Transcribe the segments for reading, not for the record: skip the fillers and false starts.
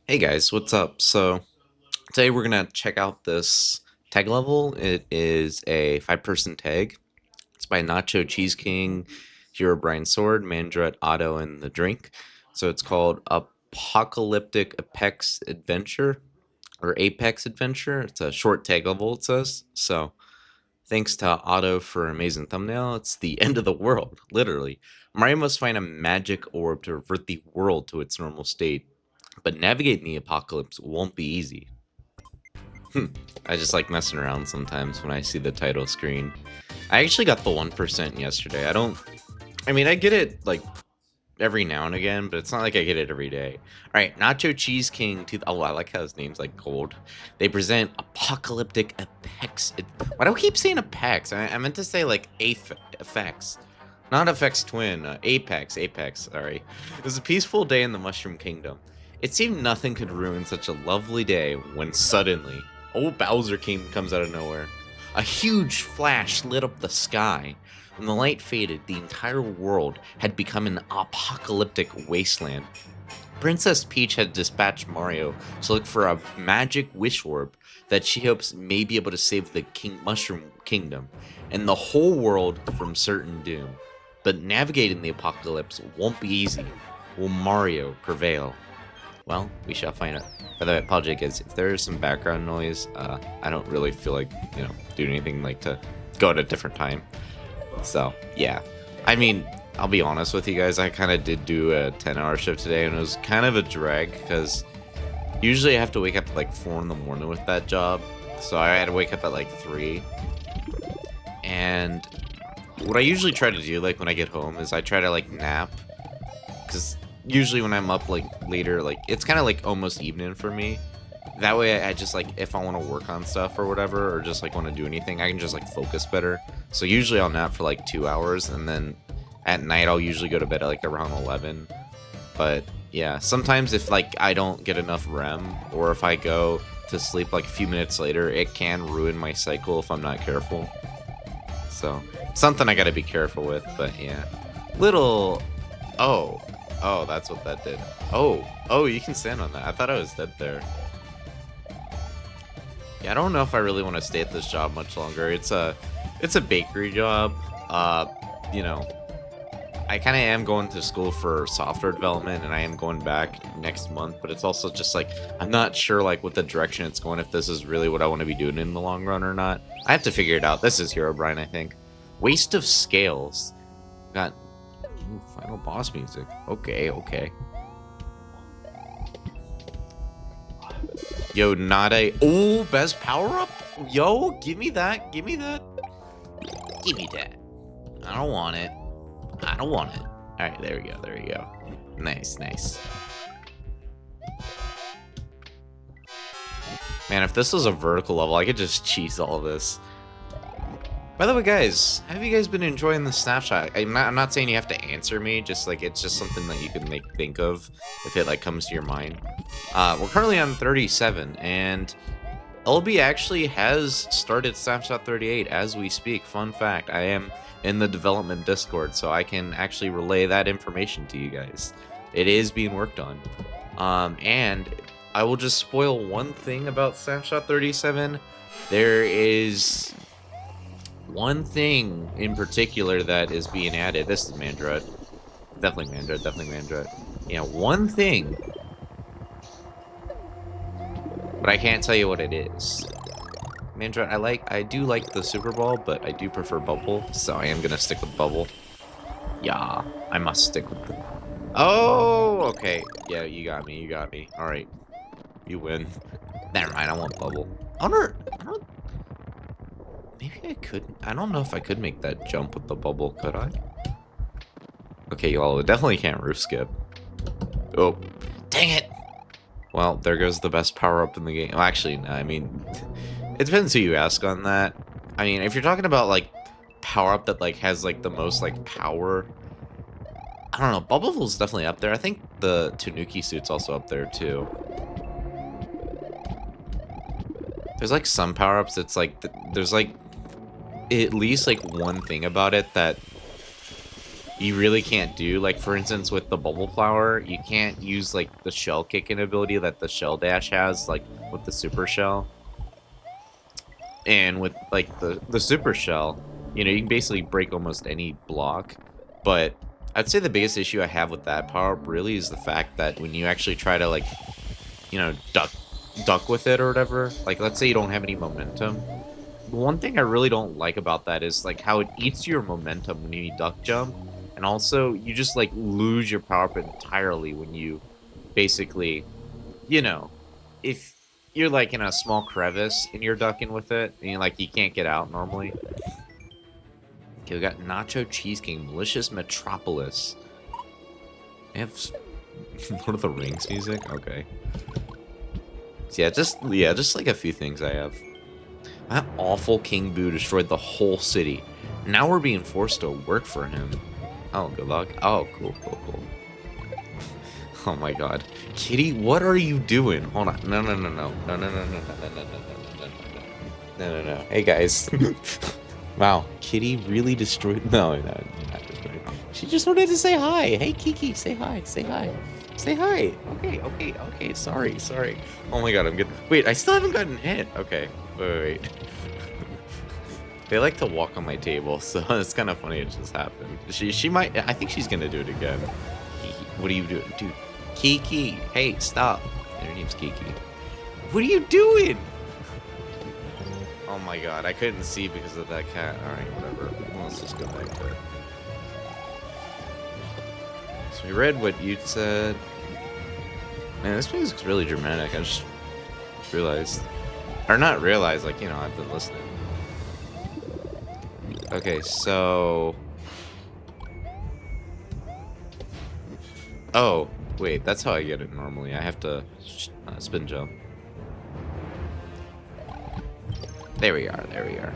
Hey guys, what's up? So today we're gonna check out this tag level. It is a five-person tag. It's by Nacho Cheese King, Hero Brian Sword, Mandret, Otto, and the Drink. So it's called Apocalyptic Apex Adventure or Apex Adventure. It's a short tag level, it says. So thanks to Otto for an amazing thumbnail. It's the end of the world, literally. Mario must find a magic orb to revert the world to its normal state. But navigating the apocalypse won't be easy. I just like messing around sometimes when I see the title screen. I actually got the 1% yesterday. I mean, I get it like every now and again, but it's not like I get it every day. All right, Nacho Cheese King. Oh, I like how his name's like gold. They present Apocalyptic Apex. Why do I keep saying Apex? I meant to say like Effects. Not Effects Twin, Apex, Apex, sorry. It was a peaceful day in the Mushroom Kingdom. It seemed nothing could ruin such a lovely day when suddenly, old Bowser King comes out of nowhere. A huge flash lit up the sky. When the light faded, the entire world had become an apocalyptic wasteland. Princess Peach had dispatched Mario to look for a magic wish orb that she hopes may be able to save the Mushroom Kingdom and the whole world from certain doom. But navigating the apocalypse won't be easy. Will Mario prevail? Well, we shall find out. By the way, apologize if there is some background noise. I don't really feel like doing anything like to go at a different time. So yeah, I mean, I'll be honest with you guys. I kind of did do a 10-hour shift today, and it was kind of a drag because usually I have to wake up at like 4 in the morning with that job. So I had to wake up at like 3. And what I usually try to do, like when I get home, is I try to like nap, because usually when I'm up like later, like it's kind of like almost evening for me. That way I just like, if I want to work on stuff or whatever, or just like want to do anything, I can just like focus better. So usually I'll nap for like 2 hours, and then at night I'll usually go to bed at like around 11. But yeah, sometimes if like I don't get enough REM, or if I go to sleep like a few minutes later, it can ruin my cycle if I'm not careful. So something I gotta be careful with. But yeah, little. Oh, oh, that's what that did. Oh, you can stand on that. I thought I was dead there. Yeah, I don't know if I really want to stay at this job much longer. It's a bakery job. You know, I kind of am going to school for software development, and I am going back next month. But it's also just like I'm not sure like what the direction it's going. If this is really what I want to be doing in the long run or not. I have to figure it out. This is Hero Brian, I think. Waste of scales. Got final boss music. Okay, okay. Yo, not a. Oh, best power up. Yo, give me that. Give me that. Give me that. I don't want it. I don't want it. All right, there we go. There we go. Nice, nice. Man, if this was a vertical level, I could just cheese all this. By the way, guys, have you guys been enjoying the snapshot? I'm not saying you have to answer me. Just like it's just something that you can think of if it like comes to your mind. We're currently on 37, and LB actually has started Snapshot 38 as we speak. Fun fact, I am in the development Discord, so I can actually relay that information to you guys. It is being worked on. And I will just spoil one thing about Snapshot 37. There is one thing in particular that is being added. This is Mandret. Definitely Mandret, definitely Mandret. Yeah, one thing. But I can't tell you what it is. Mandret, I do like the Super Ball, but I do prefer Bubble, so I am gonna stick with Bubble. Yeah, I must stick with the... Oh, okay. Yeah, you got me, you got me. Alright. You win. Never mind, I want Bubble. I don't... Maybe I could... I don't know if I could make that jump with the Bubble, could I? Okay, y'all, definitely can't roof skip. Oh, dang it! Well, there goes the best power-up in the game. Well, actually, no, I mean... It depends who you ask on that. I mean, if you're talking about, like, power-up that, like, has, like, the most, like, power... I don't know, Bubblefull's definitely up there. I think the Tanuki suit's also up there, too. There's, like, some power-ups that's, like... There's, like, at least, like, one thing about it that you really can't do. Like, for instance, with the bubble flower, you can't use like the shell kicking ability that the shell dash has, like with the super shell. And with like the super shell, you know, you can basically break almost any block. But I'd say the biggest issue I have with that power up really is the fact that when you actually try to, like, you know, duck with it or whatever, like let's say you don't have any momentum. One thing I really don't like about that is like how it eats your momentum when you duck jump, and also you just like lose your power up entirely when you basically, you know, if you're like in a small crevice and you're ducking with it and you can't get out normally. Okay, we got Nacho Cheese King, Malicious Metropolis. They have Lord of the Rings music. Okay. So yeah, just like a few things I have. That awful King Boo destroyed the whole city. Now we're being forced to work for him. Oh, good luck. Oh, cool. Oh my god. Kitty, what are you doing? Hold on. No. Hey guys. Wow, Kitty really destroyed. No, not destroyed. She just wanted to say hi. Hey Kiki, say hi. Say hi. Okay. Sorry. Oh my god, I'm good. Wait, I still haven't gotten hit. Okay. Wait. They like to walk on my table, so it's kind of funny it just happened. She might. I think she's gonna do it again. What are you doing, dude? Kiki, hey, stop. Her name's Kiki. What are you doing? Oh my god, I couldn't see because of that cat. Alright, whatever. Well, let's just go back to it. So we read what you said. Man, this music's really dramatic. I just realized. Or not realized, like, you know, I've been listening. Okay, so... Oh, wait, that's how I get it normally. I have to spin jump. There we are.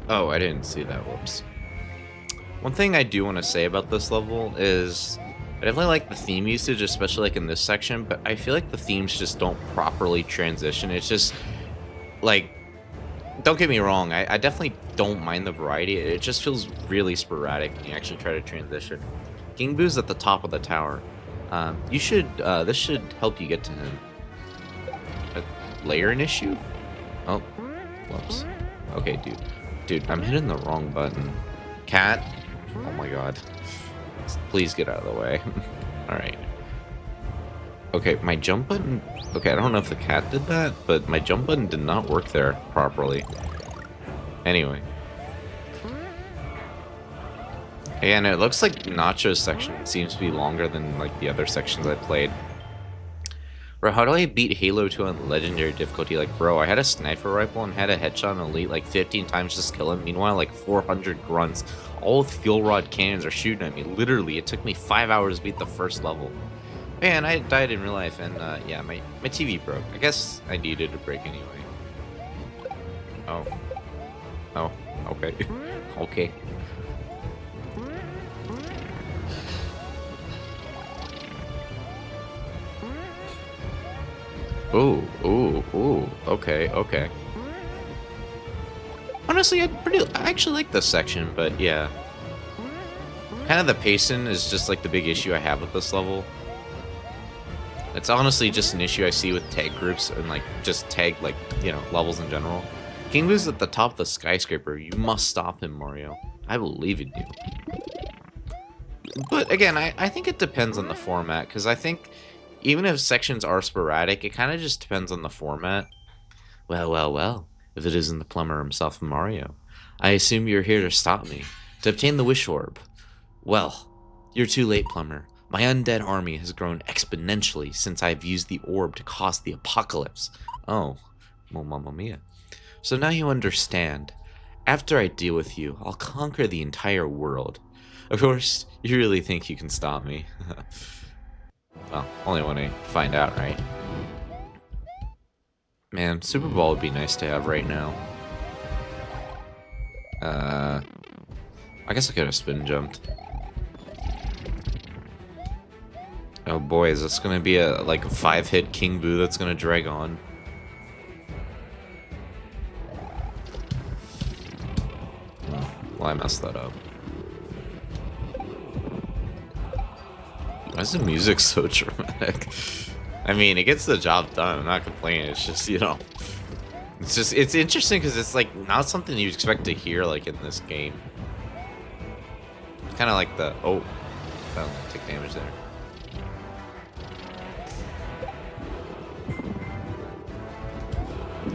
Oh, I didn't see that, whoops. One thing I do want to say about this level is I definitely like the theme usage, especially like in this section, but I feel like the themes just don't properly transition. It's just, like, don't get me wrong, I definitely don't mind the variety. It just feels really sporadic when you actually try to transition. King Boo's at the top of the tower. You should, this should help you get to him. A layering issue? Oh, whoops. Okay, dude, I'm hitting the wrong button. Cat? Oh my god. Please get out of the way. Alright. Okay, my jump button... Okay, I don't know if the cat did that, but my jump button did not work there properly. Anyway. And it looks like Nacho's section seems to be longer than, like, the other sections I played. Bro, how do I beat Halo 2 on Legendary difficulty? Like, bro, I had a sniper rifle and had a headshot on Elite like 15 times just to kill him. Meanwhile, like 400 grunts, all with fuel rod cannons are shooting at me. Literally, it took me 5 hours to beat the first level. Man, I died in real life, and yeah, my TV broke. I guess I needed a break anyway. Oh, okay. Okay. Ooh, okay. Honestly, I actually like this section, but yeah. Kind of the pacing is just like the big issue I have with this level. It's honestly just an issue I see with tag groups and like just tag, like, you know, levels in general. King Boo's at the top of the skyscraper. You must stop him, Mario. I believe in you. But again, I think it depends on the format, because I think even if sections are sporadic, it kind of just depends on the format. Well, if it isn't the plumber himself, Mario, I assume you're here to stop me, to obtain the wish orb. Well, you're too late, plumber. My undead army has grown exponentially since I've used the orb to cause the apocalypse. Oh, well, mamma mia. So now you understand. After I deal with you, I'll conquer the entire world. Of course, you really think you can stop me. Well, only when I find out, right? Man, Super Bowl would be nice to have right now. I guess I could have spin jumped. Oh boy, is this gonna be a 5-hit King Boo that's gonna drag on? Well, I messed that up. Why is the music so dramatic? I mean, it gets the job done. I'm not complaining. It's just, it's interesting because it's like not something you expect to hear like in this game. Kind of like the found take damage there.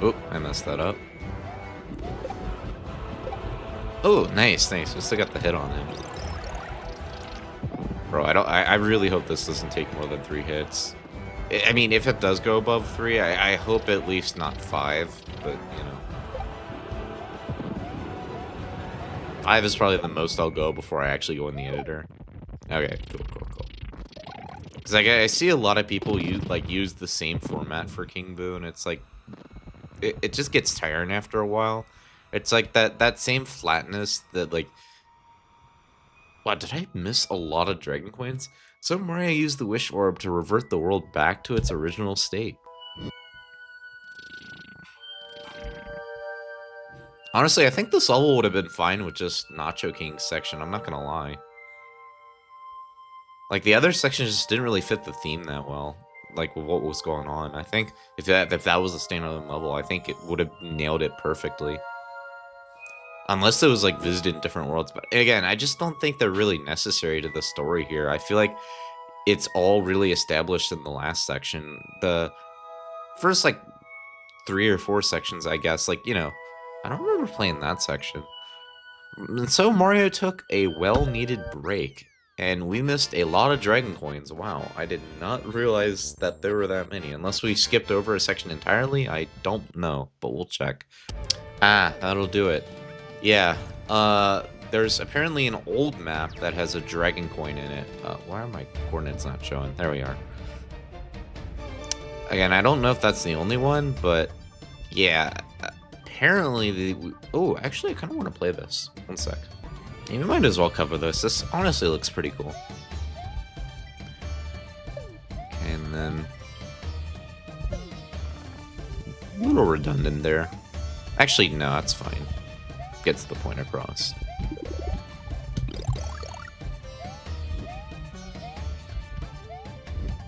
Oh, I messed that up. Oh, nice. We still got the hit on him. Bro, I really hope this doesn't take more than 3 hits. I mean, if it does go above 3, I hope at least not 5, but, 5 is probably the most I'll go before I actually go in the editor. Okay, cool. Because I see a lot of people use the same format for King Boo, and it's like, it just gets tiring after a while. It's like that same flatness that, like... Wow, did I miss a lot of Dragon Coins? So Mario used the Wish Orb to revert the world back to its original state. Honestly, I think this level would have been fine with just Nacho King's section, I'm not gonna lie. Like, the other sections just didn't really fit the theme that well, like, with what was going on. I think if that was a standalone level, I think it would have nailed it perfectly. Unless it was, like, visited different worlds. But, again, I just don't think they're really necessary to the story here. I feel like it's all really established in the last section. The first, like, 3 or 4 sections, I guess, like, I don't remember playing that section. And so Mario took a well-needed break, and we missed a lot of Dragon Coins. Wow, I did not realize that there were that many. Unless we skipped over a section entirely, I don't know, but we'll check. Ah, that'll do it. Yeah, there's apparently an old map that has a Dragon Coin in it. Why are my coordinates not showing? There we are. Again, I don't know if that's the only one, but yeah, apparently oh, actually, I kind of want to play this. One sec. Yeah, we might as well cover this. This honestly looks pretty cool. Okay, and then a little redundant there. Actually, no, that's fine. Gets the point across.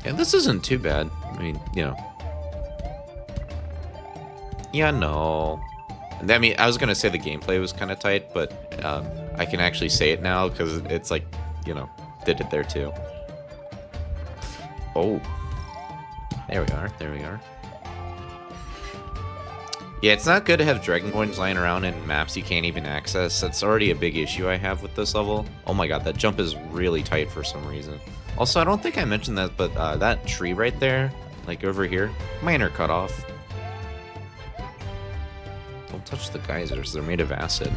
And this isn't too bad. I mean, Yeah, no. I mean, I was gonna say the gameplay was kind of tight, but I can actually say it now because it's like, did it there too. Oh. There we are. Yeah, it's not good to have Dragon Coins lying around in maps you can't even access. That's already a big issue I have with this level. Oh my god, that jump is really tight for some reason. Also, I don't think I mentioned that, but that tree right there, like over here, minor cut off. Don't touch the geysers, they're made of acid.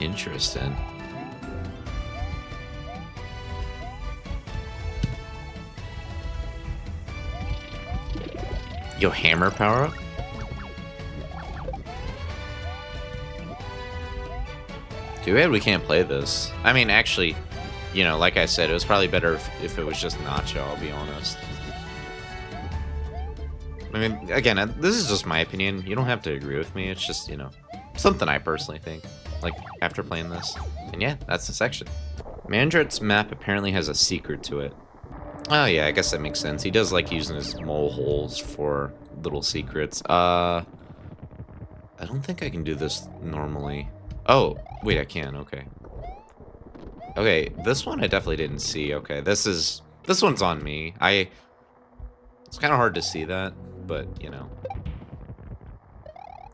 Interesting. Yo, hammer power up? Too bad we can't play this. I mean, actually, like I said, it was probably better if it was just Nacho, I'll be honest. I mean, again, this is just my opinion. You don't have to agree with me. It's just, something I personally think, like, after playing this. And yeah, that's the section. Mandret's map apparently has a secret to it. Oh yeah, I guess that makes sense. He does like using his mole holes for little secrets. I don't think I can do this normally. Oh, wait, I can, okay. Okay, this one I definitely didn't see. Okay, this one's on me. It's kind of hard to see that, but,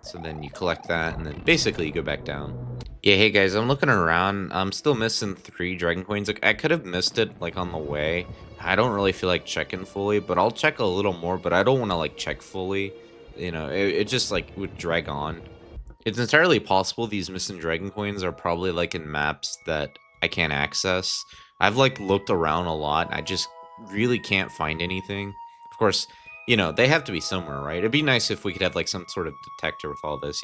So then you collect that, and then basically you go back down. Yeah, hey guys, I'm looking around. I'm still missing 3 Dragon Coins. Like, I could have missed it, like, on the way. I don't really feel like checking fully, but I'll check a little more, but I don't want to, like, check fully. It just, like, would drag on. It's entirely possible these missing Dragon Coins are probably, like, in maps that I can't access. I've, like, looked around a lot. I just really can't find anything. Of course, they have to be somewhere, right? It'd be nice if we could have, like, some sort of detector with all this,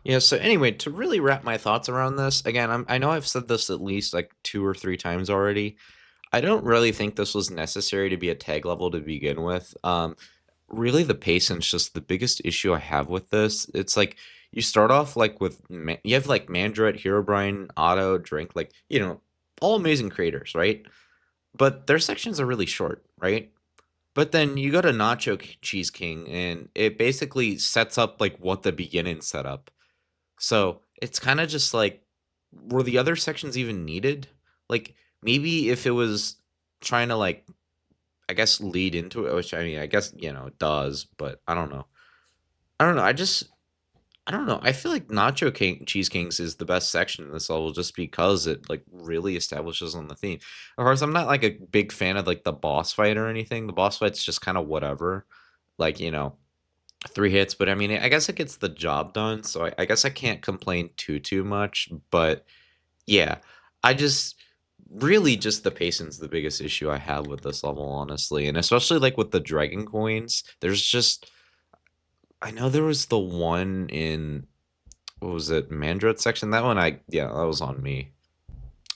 Yeah, so anyway, to really wrap my thoughts around this, again, I know I've said this at least, like, 2 or 3 times already. I don't really think this was necessary to be a tag level to begin with. Really, the pacing's just the biggest issue I have with this. It's like, you start off like with you have like Mandret, Herobrine, Otto, Drink, like all amazing creators, right? But their sections are really short, right? But then you go to Cheese King, and it basically sets up like what the beginning setup. So it's kind of just like, were the other sections even needed? Like maybe if it was trying to like, I guess, lead into it, which I mean, I guess it does, but I don't know. I don't know. I don't know. I feel like Cheese Kings is the best section in this level just because it like really establishes on the theme. Of course, I'm not like a big fan of like the boss fight or anything. The boss fight's just kind of whatever. Like, 3 hits, but I mean, I guess it gets the job done, so I guess I can't complain too much. But yeah, I just really just the pacing's the biggest issue I have with this level, honestly, and especially like with the dragon coins. There's just I know there was the one in what was it, Mandret section? That one that was on me.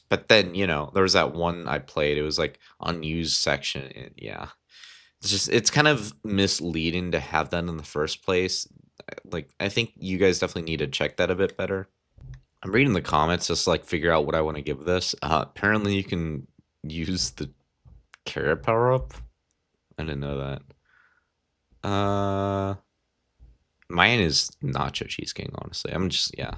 But then, there was that one I played. It was like unused section. And yeah. It's kind of misleading to have that in the first place. Like I think you guys definitely need to check that a bit better. I'm reading the comments just to, like, figure out what I want to give this. Apparently you can use the carrot power up. I didn't know that. Mine is Nacho Cheese King, honestly. I'm just yeah.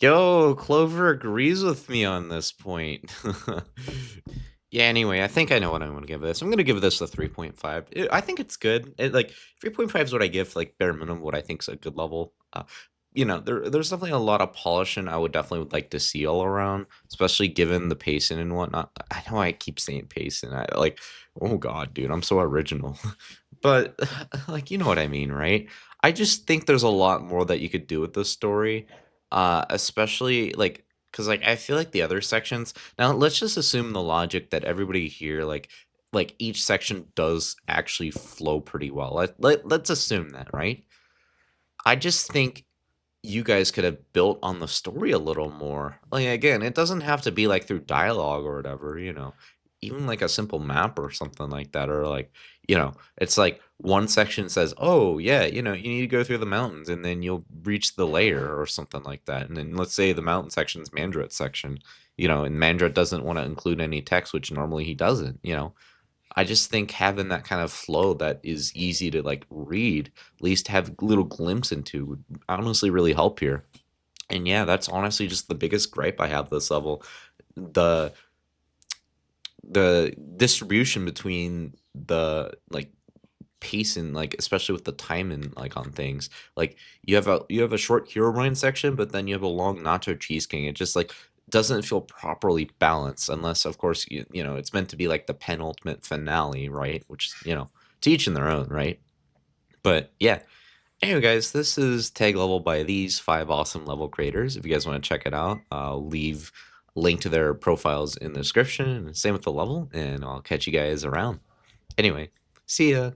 Yo, Clover agrees with me on this point. Yeah, anyway, I think I know what I'm going to give this. I'm going to give this a 3.5. I think it's good. Like 3.5 is what I give, like bare minimum, what I think is a good level. There's definitely a lot of polishing I would definitely would like to see all around, especially given the pacing and whatnot. I know I keep saying pacing. I like, oh god, dude, I'm so original. But like, you know what I mean, right? I just think there's a lot more that you could do with this story, especially like because like I feel like the other sections. Now let's just assume the logic that everybody here like each section does actually flow pretty well. Let's assume that, right? I just think you guys could have built on the story a little more. Like again, it doesn't have to be like through dialogue or whatever. Even like a simple map or something like that, or like, it's like one section says, "Oh, yeah, you need to go through the mountains and then you'll reach the lair," or something like that. And then let's say the mountain section's Mandret section, and Mandret doesn't want to include any text, which normally he doesn't. I just think having that kind of flow that is easy to like read, at least have little glimpse into, would honestly really help here. And yeah, that's honestly just the biggest gripe I have this level. The the distribution between the like pacing, like especially with the timing like on things. Like you have a short hero Herobrine section, but then you have a long Nacho Cheese King. It just like doesn't feel properly balanced unless of course it's meant to be like the penultimate finale, right? Which to each in their own, right? But yeah. Anyway, guys, this is Tag Level by these 5 awesome level creators. If you guys want to check it out, I'll leave a link to their profiles in the description. Same with the level, and I'll catch you guys around. Anyway, see ya.